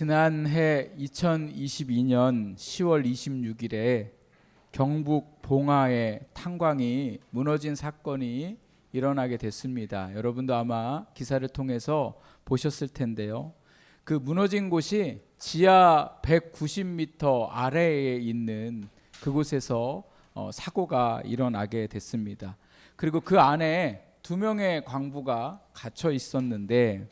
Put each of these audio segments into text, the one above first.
지난해 2022년 10월 26일에 경북 봉화의 탄광이 무너진 사건이 일어나게 됐습니다. 여러분도 아마 기사를 통해서 보셨을 텐데요. 그 무너진 곳이 지하 190m 아래에 있는 그곳에서 사고가 일어나게 됐습니다. 그리고 그 안에 2명의 광부가 갇혀 있었는데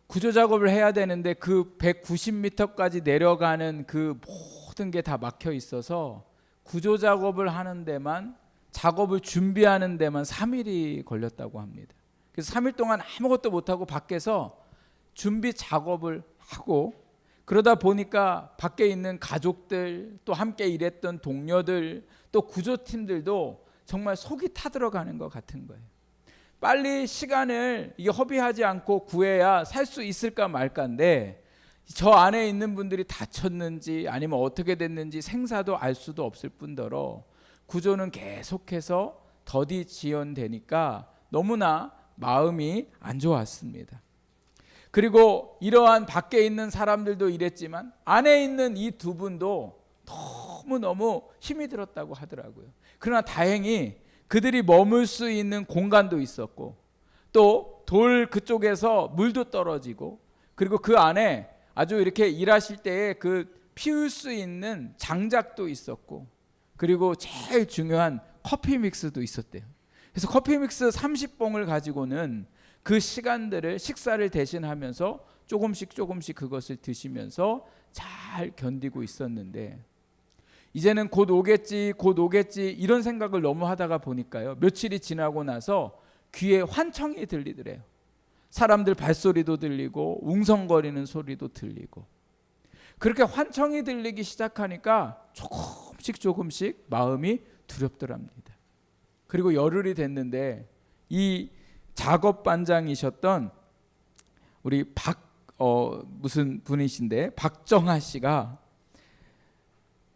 구조 작업을 해야 되는데 그 190m까지 내려가는 그 모든 게 다 막혀 있어서 구조 작업을 하는 데만, 작업을 준비하는 데만 3일이 걸렸다고 합니다. 그래서 3일 동안 아무것도 못하고 밖에서 준비 작업을 하고, 그러다 보니까 밖에 있는 가족들, 또 함께 일했던 동료들, 또 구조팀들도 정말 속이 타들어가는 것 같은 거예요. 빨리 시간을 허비하지 않고 구해야 살 수 있을까 말까인데, 저 안에 있는 분들이 다쳤는지 아니면 어떻게 됐는지 생사도 알 수도 없을 뿐더러 구조는 계속해서 더디 지연되니까 너무나 마음이 안 좋았습니다. 그리고 이러한 밖에 있는 사람들도 이랬지만 안에 있는 이 2분도 너무너무 힘이 들었다고 하더라고요. 그러나 다행히 그들이 머물 수 있는 공간도 있었고, 또 돌 그쪽에서 물도 떨어지고, 그리고 그 안에 아주 이렇게 일하실 때에 그 피울 수 있는 장작도 있었고, 그리고 제일 중요한 커피 믹스도 있었대요. 그래서 커피 믹스 30봉을 가지고는 그 시간들을 식사를 대신하면서 조금씩 그것을 드시면서 잘 견디고 있었는데, 이제는 곧 오겠지 이런 생각을 너무 하다가 보니까요, 며칠이 지나고 나서 귀에 환청이 들리더래요. 사람들 발소리도 들리고 웅성거리는 소리도 들리고, 그렇게 환청이 들리기 시작하니까 조금씩 마음이 두렵더랍니다. 그리고 열흘이 됐는데 이 작업반장이셨던 우리 무슨 분이신데 박정하 씨가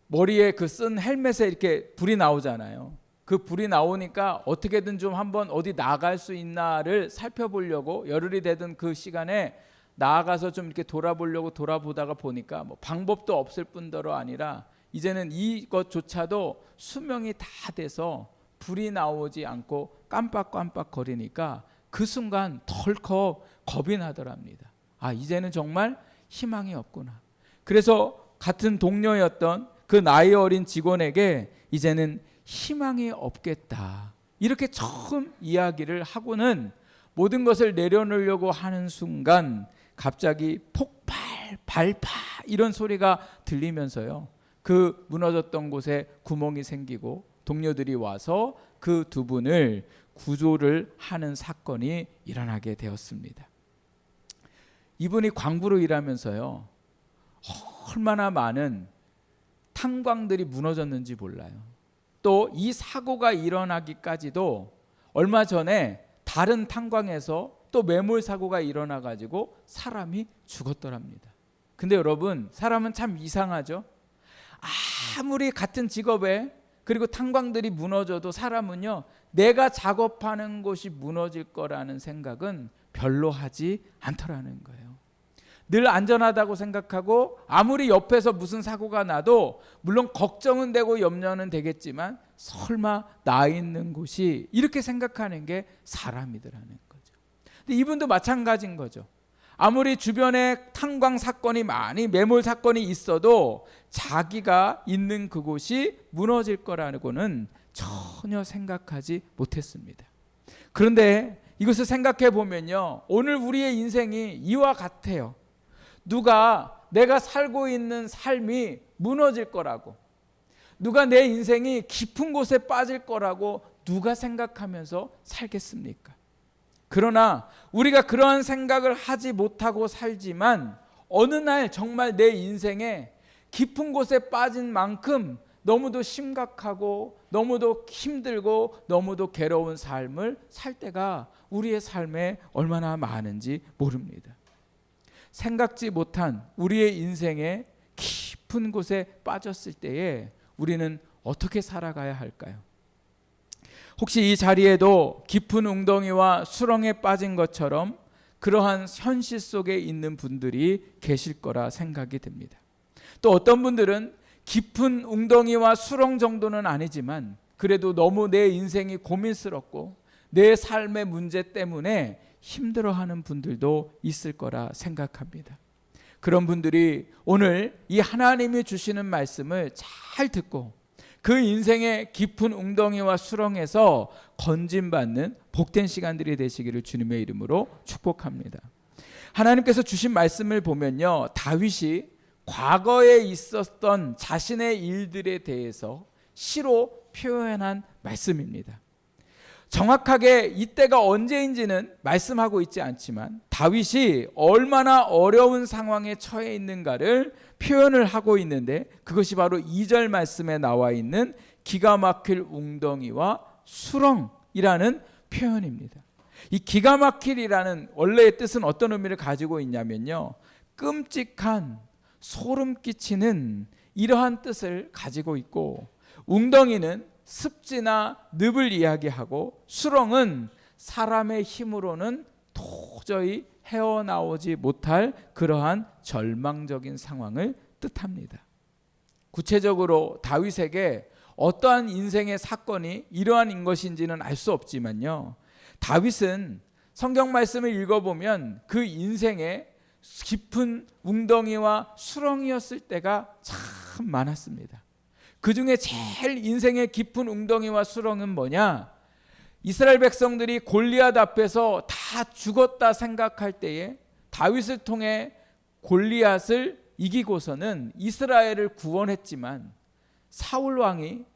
머리에 그 쓴 헬멧에 이렇게 불이 나오잖아요. 그 불이 나오니까 어떻게든 좀 한번 어디 나갈 수 있나를 살펴보려고 열흘이 되던 그 시간에 나아가서 좀 이렇게 돌아보려고 돌아보다가 보니까 뭐 방법도 없을 뿐더러 아니라 이제는 이것조차도 수명이 다 돼서 불이 나오지 않고 깜빡깜빡 거리니까 그 순간 덜컥 겁이 나더랍니다. 이제는 정말 희망이 없구나. 그래서 같은 동료였던 그 나이 어린 직원에게 이제는 희망이 없겠다, 이렇게 처음 이야기를 하고는 모든 것을 내려놓으려고 하는 순간 갑자기 폭발, 발파 이런 소리가 들리면서요, 그 무너졌던 곳에 구멍이 생기고 동료들이 와서 그 2분을 구조를 하는 사건이 일어나게 되었습니다. 이분이 광부로 일하면서요, 얼마나 많은 탄광들이 무너졌는지 몰라요. 또 이 사고가 일어나기까지도 얼마 전에 다른 탄광에서 또 매몰 사고가 일어나 가지고 사람이 죽었더랍니다. 근데 여러분, 사람은 참 이상하죠. 아무리 같은 직업에 그리고 탄광들이 무너져도 사람은요, 내가 작업하는 곳이 무너질 거라는 생각은 별로 하지 않더라는 거예요. 늘 안전하다고 생각하고, 아무리 옆에서 무슨 사고가 나도 물론 걱정은 되고 염려는 되겠지만 설마 나 있는 곳이, 이렇게 생각하는 게 사람이더라는 거죠. 근데 이분도 마찬가지인 거죠. 아무리 주변에 탄광 사건이 많이, 매몰 사건이 있어도 자기가 있는 그곳이 무너질 거라고는 전혀 생각하지 못했습니다. 그런데 이것을 생각해 보면요, 오늘 우리의 인생이 이와 같아요. 누가 내가 살고 있는 삶이 무너질 거라고, 누가 내 인생이 깊은 곳에 빠질 거라고 누가 생각하면서 살겠습니까? 그러나 우리가 그러한 생각을 하지 못하고 살지만 어느 날 정말 내 인생에 깊은 곳에 빠진 만큼 너무도 심각하고 너무도 힘들고 너무도 괴로운 삶을 살 때가 우리의 삶에 얼마나 많은지 모릅니다. 생각지 못한 우리의 인생에 깊은 곳에 빠졌을 때에 우리는 어떻게 살아가야 할까요? 혹시 이 자리에도 깊은 웅덩이와 수렁에 빠진 것처럼 그러한 현실 속에 있는 분들이 계실 거라 생각이 됩니다. 또 어떤 분들은 깊은 웅덩이와 수렁 정도는 아니지만 그래도 너무 내 인생이 고민스럽고 내 삶의 문제 때문에 힘들어하는 분들도 있을 거라 생각합니다. 그런 분들이 오늘 이 하나님이 주시는 말씀을 잘 듣고 그 인생의 깊은 웅덩이와 수렁에서 건짐받는 복된 시간들이 되시기를 주님의 이름으로 축복합니다. 하나님께서 주신 말씀을 보면요, 다윗이 과거에 있었던 자신의 일들에 대해서 시로 표현한 말씀입니다. 정확하게 이때가 언제인지는 말씀하고 있지 않지만 다윗이 얼마나 어려운 상황에 처해 있는가를 표현을 하고 있는데, 그것이 바로 2절 말씀에 나와 있는 기가 막힐 웅덩이와 수렁이라는 표현입니다. 이 기가 막힐이라는 원래의 뜻은 어떤 의미를 가지고 있냐면요, 끔찍한, 소름 끼치는 이러한 뜻을 가지고 있고, 웅덩이는 습지나 늪을 이야기하고 수렁은 사람의 힘으로는 도저히 헤어나오지 못할 그러한 절망적인 상황을 뜻합니다. 구체적으로 다윗에게 어떠한 인생의 사건이 이러한 것인지는 알 수 없지만요, 다윗은 성경 말씀을 읽어보면 그 인생의 깊은 웅덩이와 수렁이었을 때가 참 많았습니다. 그 중에 제일 인생의 깊은 웅덩이와 수렁은 뭐냐? 이스라엘 백성들이 골리앗 앞에서 다 죽었다 생각할 때에 다윗을 통해 골리앗을 이기고서는 이스라엘을 구원했지만, 사울 왕이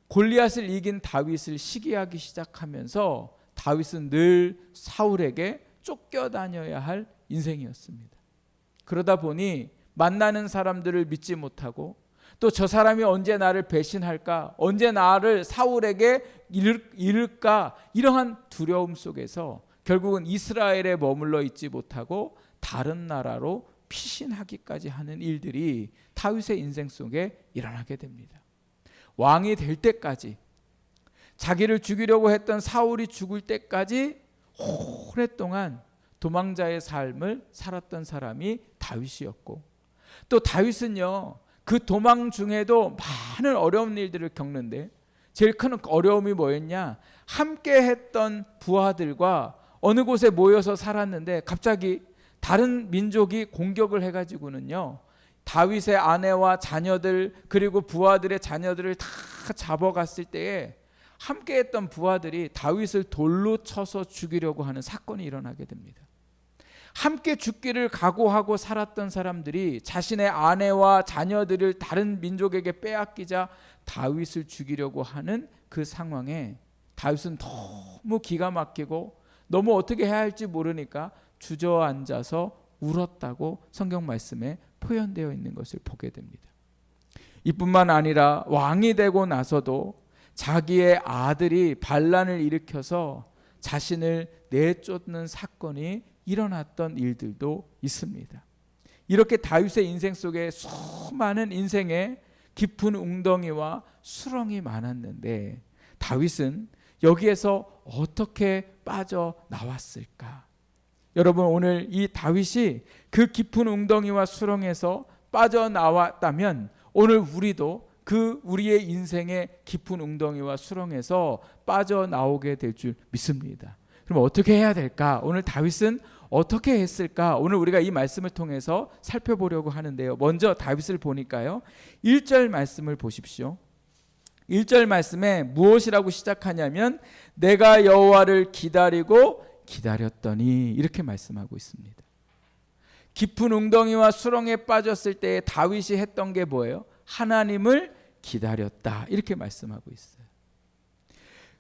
골리앗을 이긴 다윗을 시기하기 시작하면서 다윗은 늘 사울에게 쫓겨다녀야 할 인생이었습니다. 그러다 보니 만나는 사람들을 믿지 못하고, 또 저 사람이 언제 나를 배신할까, 언제 나를 사울에게 잃을까, 이러한 두려움 속에서 결국은 이스라엘에 머물러 있지 못하고 다른 나라로 피신하기까지 하는 일들이 다윗의 인생 속에 일어나게 됩니다. 왕이 될 때까지, 자기를 죽이려고 했던 사울이 죽을 때까지 오랫동안 도망자의 삶을 살았던 사람이 다윗이었고, 또 다윗은요, 그 도망 중에도 많은 어려운 일들을 겪는데 제일 큰 어려움이 뭐였냐? 함께 했던 부하들과 어느 곳에 모여서 살았는데 갑자기 다른 민족이 공격을 해가지고는요, 다윗의 아내와 자녀들 그리고 부하들의 자녀들을 다 잡아갔을 때에 함께 했던 부하들이 다윗을 돌로 쳐서 죽이려고 하는 사건이 일어나게 됩니다. 함께 죽기를 각오하고 살았던 사람들이 자신의 아내와 자녀들을 다른 민족에게 빼앗기자 다윗을 죽이려고 하는 그 상황에 다윗은 너무 기가 막히고 너무 어떻게 해야 할지 모르니까 주저앉아서 울었다고 성경 말씀에 표현되어 있는 것을 보게 됩니다. 이뿐만 아니라 왕이 되고 나서도 자기의 아들이 반란을 일으켜서 자신을 내쫓는 사건이 일어났던 일들도 있습니다. 이렇게 다윗의 인생 속에 수많은 인생의 깊은 웅덩이와 수렁이 많았는데 다윗은 여기에서 어떻게 빠져나왔을까? 여러분, 오늘 이 다윗이 그 깊은 웅덩이와 수렁에서 빠져나왔다면 오늘 우리도 그 우리의 인생의 깊은 웅덩이와 수렁에서 빠져나오게 될 줄 믿습니다. 그럼 어떻게 해야 될까? 오늘 다윗은 어떻게 했을까? 오늘 우리가 이 말씀을 통해서 살펴보려고 하는데요. 먼저 다윗을 보니까요, 1절 말씀을 보십시오. 1절 말씀에 무엇이라고 시작하냐면 내가 여호와를 기다리고 기다렸더니, 이렇게 말씀하고 있습니다. 깊은 웅덩이와 수렁에 빠졌을 때 다윗이 했던 게 뭐예요? 하나님을 기다렸다, 이렇게 말씀하고 있어요.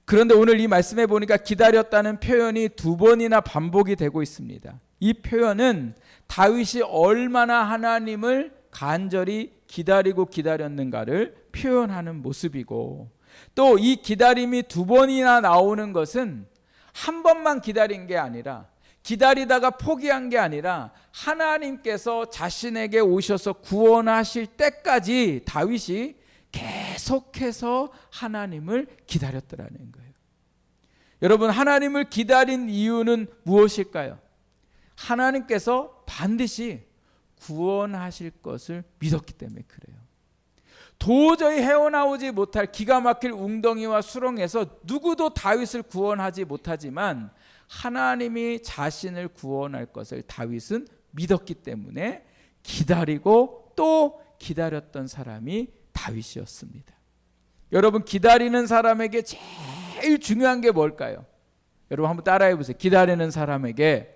그런데 오늘 이 말씀에 보니까 기다렸다는 표현이 2번이나 반복이 되고 있습니다. 이 표현은 다윗이 얼마나 하나님을 간절히 기다리고 기다렸는가를 표현하는 모습이고, 또 이 기다림이 2번이나 나오는 것은 한 번만 기다린 게 아니라, 기다리다가 포기한 게 아니라 하나님께서 자신에게 오셔서 구원하실 때까지 다윗이 계속해서 하나님을 기다렸더라는 거예요. 여러분, 하나님을 기다린 이유는 무엇일까요? 하나님께서 반드시 구원하실 것을 믿었기 때문에 그래요. 도저히 헤어나오지 못할 기가 막힐 웅덩이와 수렁에서 누구도 다윗을 구원하지 못하지만 하나님이 자신을 구원할 것을 다윗은 믿었기 때문에 기다리고 또 기다렸던 사람이 다윗이었습니다. 여러분, 기다리는 사람에게 제일 중요한 게 뭘까요? 여러분 한번 따라해 보세요. 기다리는 사람에게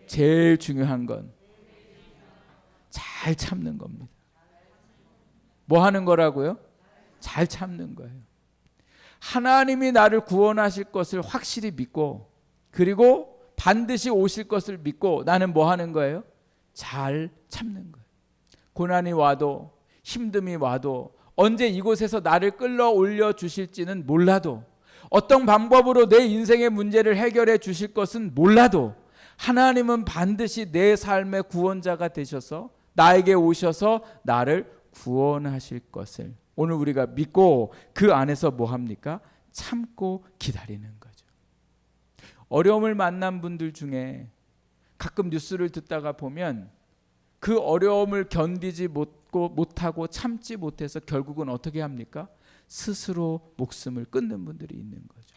제일 중요한 건 잘 참는 겁니다. 뭐 하는 거라고요? 잘 참는 거예요. 하나님이 나를 구원하실 것을 확실히 믿고, 그리고 반드시 오실 것을 믿고 나는 뭐 하는 거예요? 잘 참는 거예요. 고난이 와도 힘듦이 와도 언제 이곳에서 나를 끌어올려 주실지는 몰라도, 어떤 방법으로 내 인생의 문제를 해결해 주실 것은 몰라도 하나님은 반드시 내 삶의 구원자가 되셔서 나에게 오셔서 나를 구원하실 것을 오늘 우리가 믿고 그 안에서 뭐 합니까? 참고 기다리는 거죠. 어려움을 만난 분들 중에 가끔 뉴스를 듣다가 보면 그 어려움을 견디지 못하고 참지 못해서 결국은 어떻게 합니까? 스스로 목숨을 끊는 분들이 있는 거죠.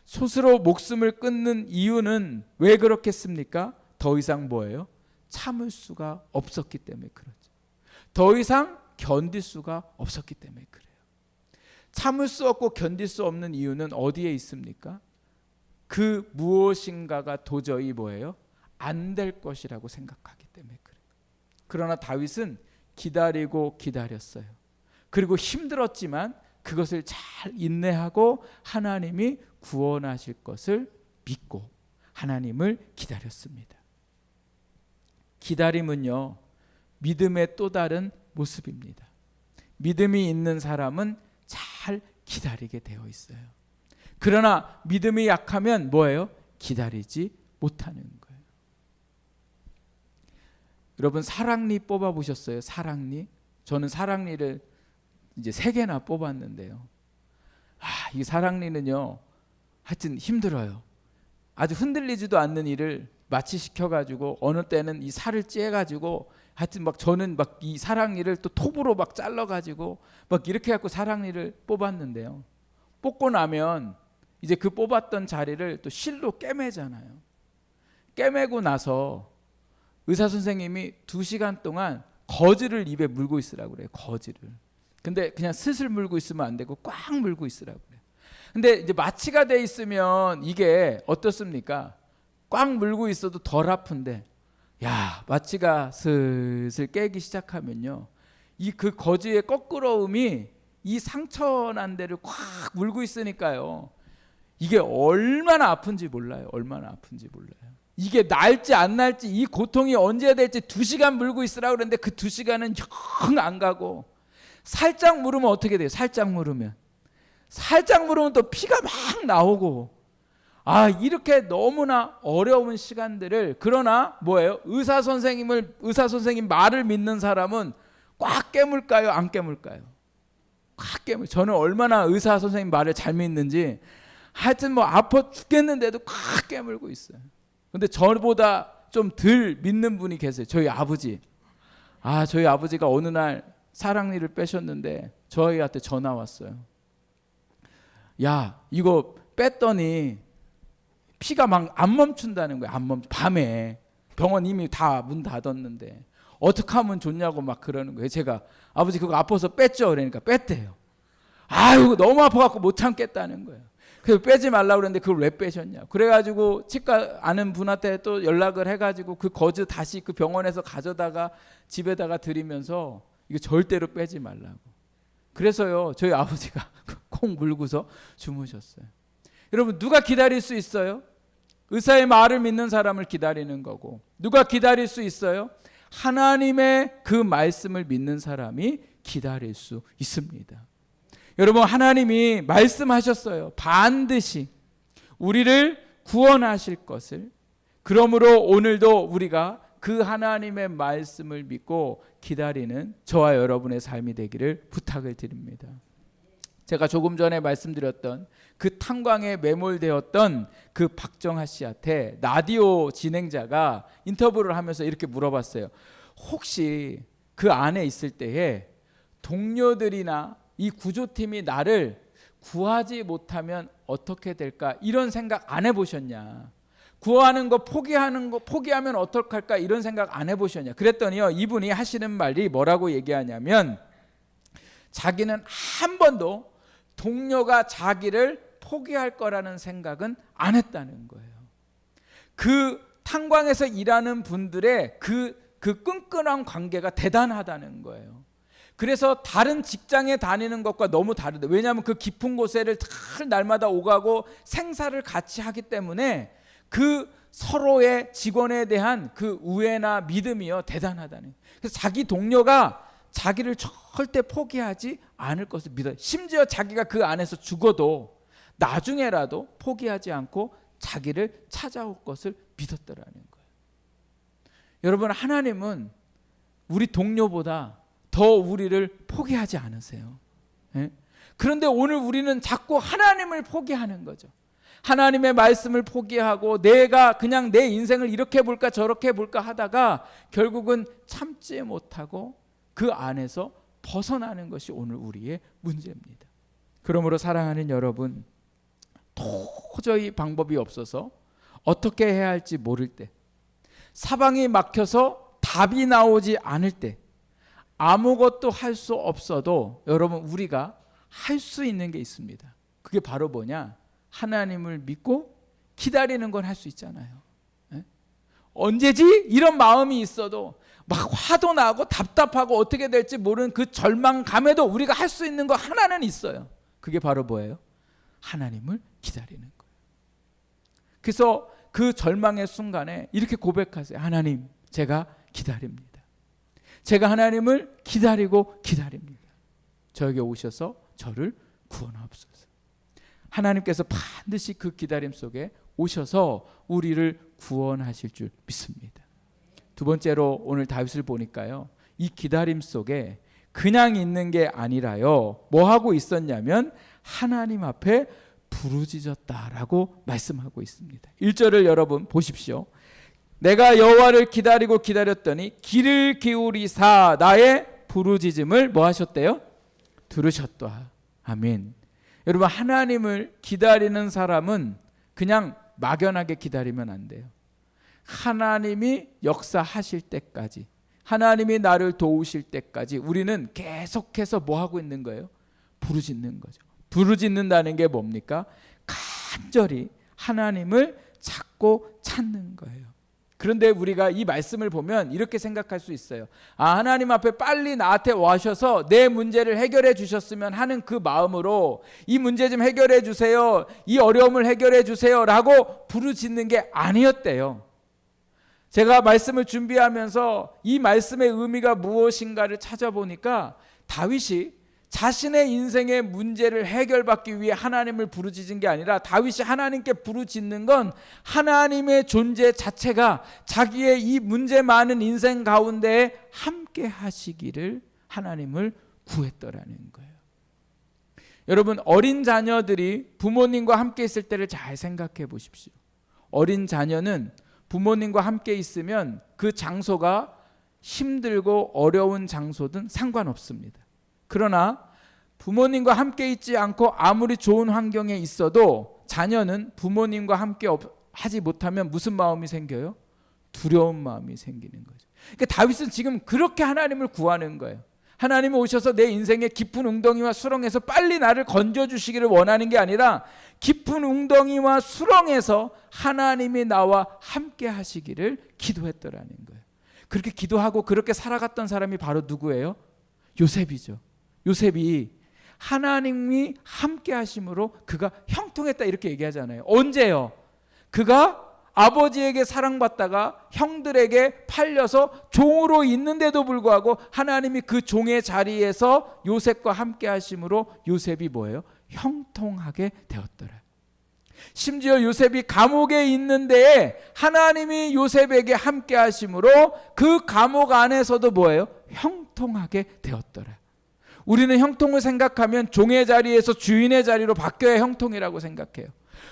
스스로 목숨을 끊는 이유는 왜 그렇겠습니까? 더 이상 뭐예요? 참을 수가 없었기 때문에 그렇죠. 더 이상 견딜 수가 없었기 때문에 그래요. 참을 수 없고 견딜 수 없는 이유는 어디에 있습니까? 그 무엇인가가 도저히 뭐예요? 안 될 것이라고 생각하기 때문에 그래요. 그러나 다윗은 기다리고 기다렸어요. 그리고 힘들었지만 그것을 잘 인내하고 하나님이 구원하실 것을 믿고 하나님을 기다렸습니다. 기다림은요, 믿음의 또 다른 모습입니다. 믿음이 있는 사람은 잘 기다리게 되어 있어요. 그러나 믿음이 약하면 뭐예요? 기다리지 못하는 거예요. 여러분, 사랑니 뽑아 보셨어요? 사랑니? 저는 사랑니를 이제 3개나 뽑았는데요. 이 사랑니는요, 하여튼 힘들어요. 아주 흔들리지도 않는 일을 마취 시켜가지고 어느 때는 이 살을 째가지고 하여튼 막 저는 막 이 사랑니를 또 톱으로 막 잘라가지고 막 이렇게 해갖고 사랑니를 뽑았는데요. 뽑고 나면 이제 그 뽑았던 자리를 또 실로 꿰매잖아요. 꿰매고 나서 의사 선생님이 2시간 동안 거즈를 입에 물고 있으라고 그래요. 거즈를. 근데 그냥 슬슬 물고 있으면 안 되고 꽉 물고 있으라고 그래요. 근데 이제 마취가 돼 있으면 이게 어떻습니까? 꽉 물고 있어도 덜 아픈데, 야, 마취가 슬슬 깨기 시작하면요, 이 그 거즈의 거꾸러움이 이 상처난 데를 꽉 물고 있으니까요, 이게 얼마나 아픈지 몰라요. 얼마나 아픈지 몰라요. 이게 날지 안 날지, 이 고통이 언제 될지 2시간 물고 있으라고 그랬는데 그 2시간은 영 안 가고, 살짝 물으면 어떻게 돼요? 살짝 물으면 또 피가 막 나오고, 이렇게 너무나 어려운 시간들을, 그러나 뭐예요? 의사 선생님 말을 믿는 사람은 꽉 깨물까요? 안 깨물까요? 꽉 깨물. 저는 얼마나 의사 선생님 말을 잘 믿는지, 하여튼 뭐 아파 죽겠는데도 꽉 깨물고 있어요. 근데 저보다 좀 덜 믿는 분이 계세요. 저희 아버지. 저희 아버지가 어느 날 사랑니를 빼셨는데 저희한테 전화 왔어요. 야, 이거 뺐더니 피가 막 안 멈춘다는 거예요. 밤에 병원 이미 다 문 닫았는데 어떻게 하면 좋냐고 막 그러는 거예요. 제가 아버지 그거 아파서 뺐죠. 그러니까 뺐대요. 이거 너무 아파갖고 못 참겠다는 거예요. 그래서 빼지 말라고 그랬는데 그걸 왜 빼셨냐. 그래가지고 치과 아는 분한테 또 연락을 해가지고 그 거즈 다시 그 병원에서 가져다가 집에다가 드리면서 이거 절대로 빼지 말라고. 그래서요, 저희 아버지가 콩 물고서 주무셨어요. 여러분, 누가 기다릴 수 있어요? 의사의 말을 믿는 사람을 기다리는 거고, 누가 기다릴 수 있어요? 하나님의 그 말씀을 믿는 사람이 기다릴 수 있습니다. 여러분, 하나님이 말씀하셨어요. 반드시 우리를 구원하실 것을. 그러므로 오늘도 우리가 그 하나님의 말씀을 믿고 기다리는 저와 여러분의 삶이 되기를 부탁을 드립니다. 제가 조금 전에 말씀드렸던 그 탄광에 매몰되었던 그 박정하 씨한테 라디오 진행자가 인터뷰를 하면서 이렇게 물어봤어요. 혹시 그 안에 있을 때에 동료들이나 이 구조팀이 나를 구하지 못하면 어떻게 될까, 이런 생각 안 해보셨냐? 구하는 거 포기하면 어떡할까, 이런 생각 안 해보셨냐? 그랬더니요, 이분이 하시는 말이 뭐라고 얘기하냐면, 자기는 한 번도 동료가 자기를 포기할 거라는 생각은 안 했다는 거예요. 그 탄광에서 일하는 분들의 그 끈끈한 관계가 대단하다는 거예요. 그래서 다른 직장에 다니는 것과 너무 다르다. 왜냐하면 그 깊은 곳에를 날마다 오가고 생사를 같이 하기 때문에 그 서로의 직원에 대한 그 우애나 믿음이요, 대단하다는. 그래서 자기 동료가 자기를 절대 포기하지 않을 것을 믿어요. 심지어 자기가 그 안에서 죽어도 나중에라도 포기하지 않고 자기를 찾아올 것을 믿었더라는 거예요. 여러분, 하나님은 우리 동료보다 더 우리를 포기하지 않으세요. 예? 그런데 오늘 우리는 자꾸 하나님을 포기하는 거죠. 하나님의 말씀을 포기하고 내가 그냥 내 인생을 이렇게 볼까 저렇게 볼까 하다가 결국은 참지 못하고 그 안에서 벗어나는 것이 오늘 우리의 문제입니다. 그러므로 사랑하는 여러분, 도저히 방법이 없어서 어떻게 해야 할지 모를 때, 사방이 막혀서 답이 나오지 않을 때, 아무것도 할 수 없어도 여러분, 우리가 할 수 있는 게 있습니다. 그게 바로 뭐냐? 하나님을 믿고 기다리는 건 할 수 있잖아요. 예? 언제지? 이런 마음이 있어도 막 화도 나고 답답하고 어떻게 될지 모르는 그 절망감에도 우리가 할 수 있는 거 하나는 있어요. 그게 바로 뭐예요? 하나님을 기다리는 거예요. 그래서 그 절망의 순간에 이렇게 고백하세요. 하나님, 제가 기다립니다. 제가 하나님을 기다리고 기다립니다. 저에게 오셔서 저를 구원하옵소서. 하나님께서 반드시 그 기다림 속에 오셔서 우리를 구원하실 줄 믿습니다. 두 번째로 오늘 다윗을 보니까요, 이 기다림 속에 그냥 있는 게 아니라요, 뭐 하고 있었냐면 하나님 앞에 부르짖었다라고 말씀하고 있습니다. 1절을 여러분 보십시오. 내가 여호와를 기다리고 기다렸더니 귀를 기울이사 나의 부르짖음을 뭐 하셨대요? 들으셨다. 아멘. 여러분, 하나님을 기다리는 사람은 그냥 막연하게 기다리면 안 돼요. 하나님이 역사하실 때까지, 하나님이 나를 도우실 때까지 우리는 계속해서 뭐 하고 있는 거예요? 부르짖는 거죠. 부르짖는다는 게 뭡니까? 간절히 하나님을 찾고 찾는 거예요. 그런데 우리가 이 말씀을 보면 이렇게 생각할 수 있어요. 아, 하나님 앞에 빨리 나한테 와셔서 내 문제를 해결해 주셨으면 하는 그 마음으로 이 문제 좀 해결해 주세요, 이 어려움을 해결해 주세요 라고 부르짖는 게 아니었대요. 제가 말씀을 준비하면서 이 말씀의 의미가 무엇인가를 찾아보니까 다윗이 자신의 인생의 문제를 해결받기 위해 하나님을 부르짖은 게 아니라, 다윗이 하나님께 부르짖는 건 하나님의 존재 자체가 자기의 이 문제 많은 인생 가운데 함께 하시기를 하나님을 구했더라는 거예요. 여러분, 어린 자녀들이 부모님과 함께 있을 때를 잘 생각해 보십시오. 어린 자녀는 부모님과 함께 있으면 그 장소가 힘들고 어려운 장소든 상관없습니다. 그러나 부모님과 함께 있지 않고 아무리 좋은 환경에 있어도 자녀는 부모님과 함께 하지 못하면 무슨 마음이 생겨요? 두려운 마음이 생기는 거죠. 그러니까 다윗은 지금 그렇게 하나님을 구하는 거예요. 하나님이 오셔서 내 인생의 깊은 웅덩이와 수렁에서 빨리 나를 건져주시기를 원하는 게 아니라, 깊은 웅덩이와 수렁에서 하나님이 나와 함께 하시기를 기도했더라는 거예요. 그렇게 기도하고 그렇게 살아갔던 사람이 바로 누구예요? 요셉이죠. 요셉이 하나님이 함께 하심으로 그가 형통했다 이렇게 얘기하잖아요. 언제요? 그가 아버지에게 사랑받다가 형들에게 팔려서 종으로 있는데도 불구하고 하나님이 그 종의 자리에서 요셉과 함께 하심으로 요셉이 뭐예요? 형통하게 되었더라. 심지어 요셉이 감옥에 있는 데에 하나님이 요셉에게 함께 하심으로 그 감옥 안에서도 뭐예요? 형통하게 되었더라. 우리는 형통을 생각하면 종의 자리에서 주인의 자리로 바뀌어야 형통이라고 생각해요.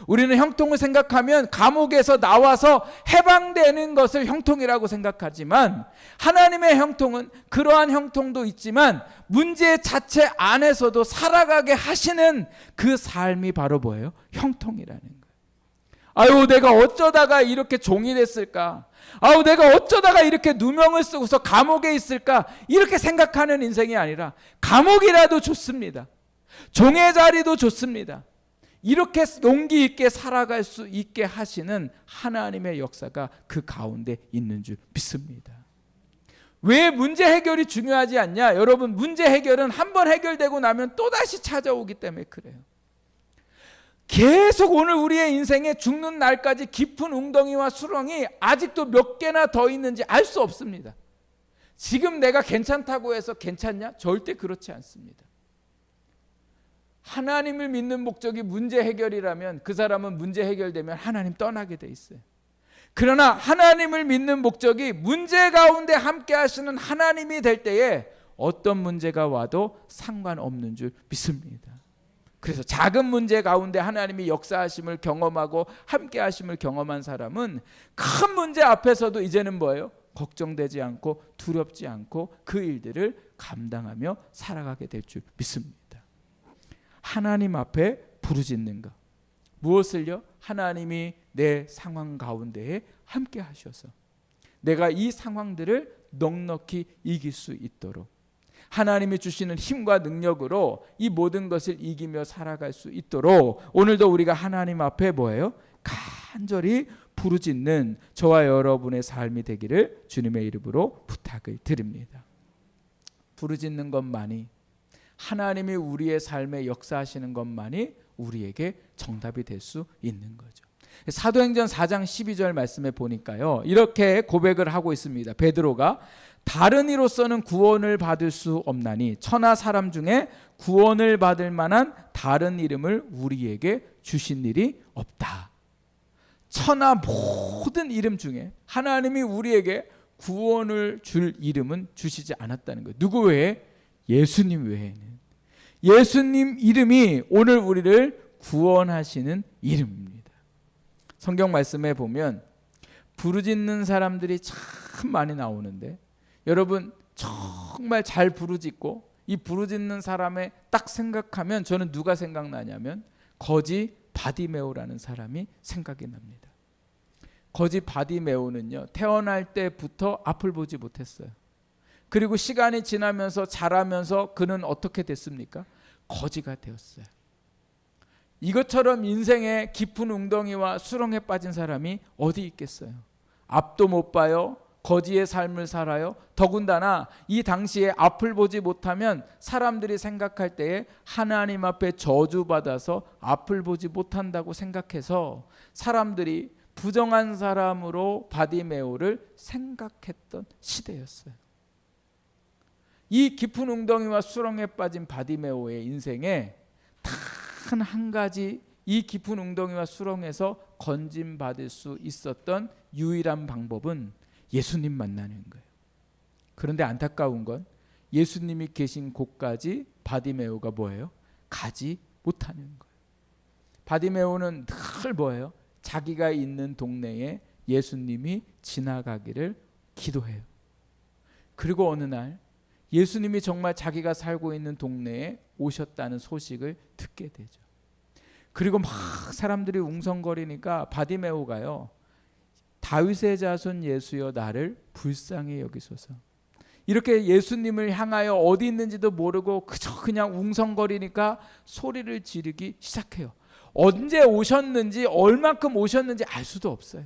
우리는 형통을 생각하면 감옥에서 나와서 해방되는 것을 형통이라고 생각하지만, 하나님의 형통은 그러한 형통도 있지만 문제 자체 안에서도 살아가게 하시는 그 삶이 바로 뭐예요? 형통이라는 거예요. 아유, 내가 어쩌다가 이렇게 종이 됐을까? 아우, 내가 어쩌다가 이렇게 누명을 쓰고서 감옥에 있을까? 이렇게 생각하는 인생이 아니라, 감옥이라도 좋습니다. 종의 자리도 좋습니다. 이렇게 용기 있게 살아갈 수 있게 하시는 하나님의 역사가 그 가운데 있는 줄 믿습니다. 왜 문제 해결이 중요하지 않냐? 여러분, 문제 해결은 한번 해결되고 나면 또다시 찾아오기 때문에 그래요. 계속 오늘 우리의 인생에 죽는 날까지 깊은 웅덩이와 수렁이 아직도 몇 개나 더 있는지 알 수 없습니다. 지금 내가 괜찮다고 해서 괜찮냐? 절대 그렇지 않습니다. 하나님을 믿는 목적이 문제 해결이라면 그 사람은 문제 해결되면 하나님 떠나게 돼 있어요. 그러나 하나님을 믿는 목적이 문제 가운데 함께 하시는 하나님이 될 때에 어떤 문제가 와도 상관없는 줄 믿습니다. 그래서 작은 문제 가운데 하나님이 역사하심을 경험하고 함께 하심을 경험한 사람은 큰 문제 앞에서도 이제는 뭐예요? 걱정되지 않고 두렵지 않고 그 일들을 감당하며 살아가게 될 줄 믿습니다. 하나님 앞에 부르짖는 것. 무엇을요? 하나님이 내 상황 가운데에 함께 하셔서 내가 이 상황들을 넉넉히 이길 수 있도록 하나님이 주시는 힘과 능력으로 이 모든 것을 이기며 살아갈 수 있도록 오늘도 우리가 하나님 앞에 뭐예요? 간절히 부르짖는 저와 여러분의 삶이 되기를 주님의 이름으로 부탁을 드립니다. 부르짖는 것만이, 하나님이 우리의 삶에 역사하시는 것만이 우리에게 정답이 될 수 있는 거죠. 사도행전 4장 12절 말씀에 보니까요, 이렇게 고백을 하고 있습니다. 베드로가 다른 이로서는 구원을 받을 수 없나니 천하 사람 중에 구원을 받을 만한 다른 이름을 우리에게 주신 일이 없다. 천하 모든 이름 중에 하나님이 우리에게 구원을 줄 이름은 주시지 않았다는 거예요. 누구 외에? 예수님 외에는. 예수님 이름이 오늘 우리를 구원하시는 이름입니다. 성경 말씀에 보면 부르짖는 사람들이 참 많이 나오는데, 여러분 정말 잘 부르짖고 이 부르짖는 사람의 딱 생각하면 저는 누가 생각나냐면 거지 바디메오라는 사람이 생각이 납니다. 거지 바디메오는요, 태어날 때부터 앞을 보지 못했어요. 그리고 시간이 지나면서 자라면서 그는 어떻게 됐습니까? 거지가 되었어요. 이것처럼 인생의 깊은 웅덩이와 수렁에 빠진 사람이 어디 있겠어요? 앞도 못 봐요. 거지의 삶을 살아요. 더군다나 이 당시에 앞을 보지 못하면 사람들이 생각할 때에 하나님 앞에 저주받아서 앞을 보지 못한다고 생각해서 사람들이 부정한 사람으로 바디메오를 생각했던 시대였어요. 이 깊은 웅덩이와 수렁에 빠진 바디메오의 인생에 단 한 가지, 이 깊은 웅덩이와 수렁에서 건짐받을 수 있었던 유일한 방법은 예수님 만나는 거예요. 그런데 안타까운 건 예수님이 계신 곳까지 바디메오가 뭐예요? 가지 못하는 거예요. 바디메오는 늘 뭐예요? 자기가 있는 동네에 예수님이 지나가기를 기도해요. 그리고 어느 날 예수님이 정말 자기가 살고 있는 동네에 오셨다는 소식을 듣게 되죠. 그리고 막 사람들이 웅성거리니까 바디메오가요, 다윗의 자손 예수여 나를 불쌍히 여기소서. 이렇게 예수님을 향하여 어디 있는지도 모르고 그냥 웅성거리니까 소리를 지르기 시작해요. 언제 오셨는지 얼만큼 오셨는지 알 수도 없어요.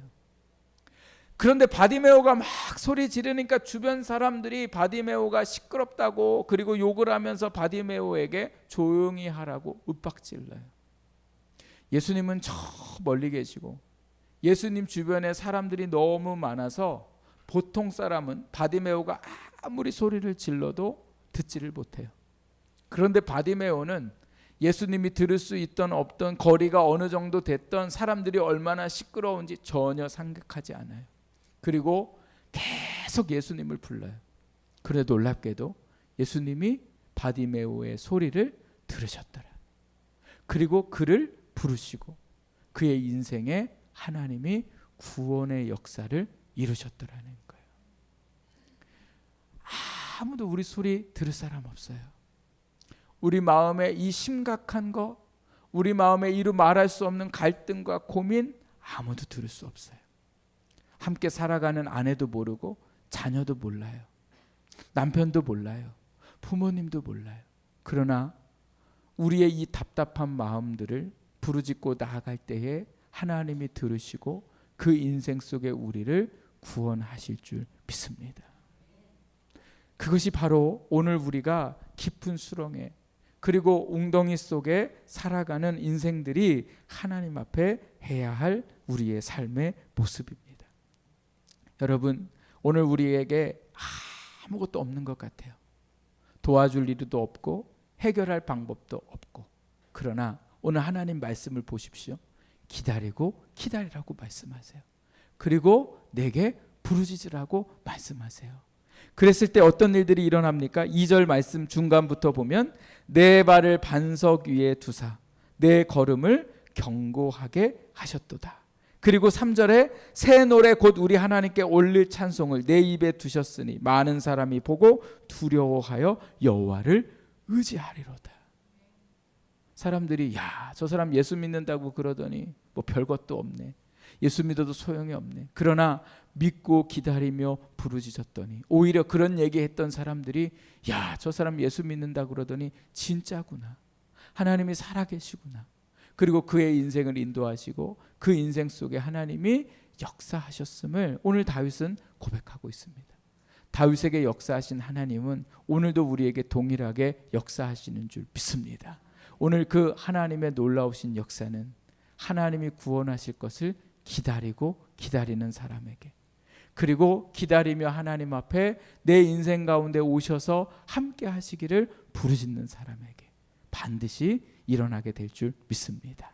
그런데 바디메오가 막 소리 지르니까 주변 사람들이 바디메오가 시끄럽다고, 그리고 욕을 하면서 바디메오에게 조용히 하라고 윽박질러요. 예수님은 저 멀리 계시고 예수님 주변에 사람들이 너무 많아서 보통 사람은 바디메오가 아무리 소리를 질러도 듣지를 못해요. 그런데 바디메오는 예수님이 들을 수 있던 없던, 거리가 어느 정도 됐던, 사람들이 얼마나 시끄러운지 전혀 생각하지 않아요. 그리고 계속 예수님을 불러요. 그런데 놀랍게도 예수님이 바디메오의 소리를 들으셨더라. 그리고 그를 부르시고 그의 인생에 하나님이 구원의 역사를 이루셨더라는 거예요. 아무도 우리 소리 들을 사람 없어요. 우리 마음에 이 심각한 거, 우리 마음에 이루 말할 수 없는 갈등과 고민 아무도 들을 수 없어요. 함께 살아가는 아내도 모르고 자녀도 몰라요. 남편도 몰라요. 부모님도 몰라요. 그러나 우리의 이 답답한 마음들을 부르짖고 나아갈 때에 하나님이 들으시고 그 인생 속에 우리를 구원하실 줄 믿습니다. 그것이 바로 오늘 우리가 깊은 수렁에 그리고 웅덩이 속에 살아가는 인생들이 하나님 앞에 해야 할 우리의 삶의 모습입니다. 여러분, 오늘 우리에게 아무것도 없는 것 같아요. 도와줄 일도 없고 해결할 방법도 없고. 그러나 오늘 하나님 말씀을 보십시오. 기다리고 기다리라고 말씀하세요. 그리고 내게 부르짖으라고 말씀하세요. 그랬을 때 어떤 일들이 일어납니까? 2절 말씀 중간부터 보면 내 발을 반석 위에 두사 내 걸음을 견고하게 하셨도다. 그리고 3절에 새 노래 곧 우리 하나님께 올릴 찬송을 내 입에 두셨으니 많은 사람이 보고 두려워하여 여호와를 의지하리로다. 사람들이 야, 저 사람 예수 믿는다고 그러더니 뭐 별것도 없네. 예수 믿어도 소용이 없네. 그러나 믿고 기다리며 부르짖었더니 오히려 그런 얘기했던 사람들이 야, 저 사람 예수 믿는다고 그러더니 진짜구나. 하나님이 살아계시구나. 그리고 그의 인생을 인도하시고 그 인생 속에 하나님이 역사하셨음을 오늘 다윗은 고백하고 있습니다. 다윗에게 역사하신 하나님은 오늘도 우리에게 동일하게 역사하시는 줄 믿습니다. 오늘 그 하나님의 놀라우신 역사는 하나님이 구원하실 것을 기다리고 기다리는 사람에게, 그리고 기다리며 하나님 앞에 내 인생 가운데 오셔서 함께 하시기를 부르짖는 사람에게 반드시 일어나게 될 줄 믿습니다.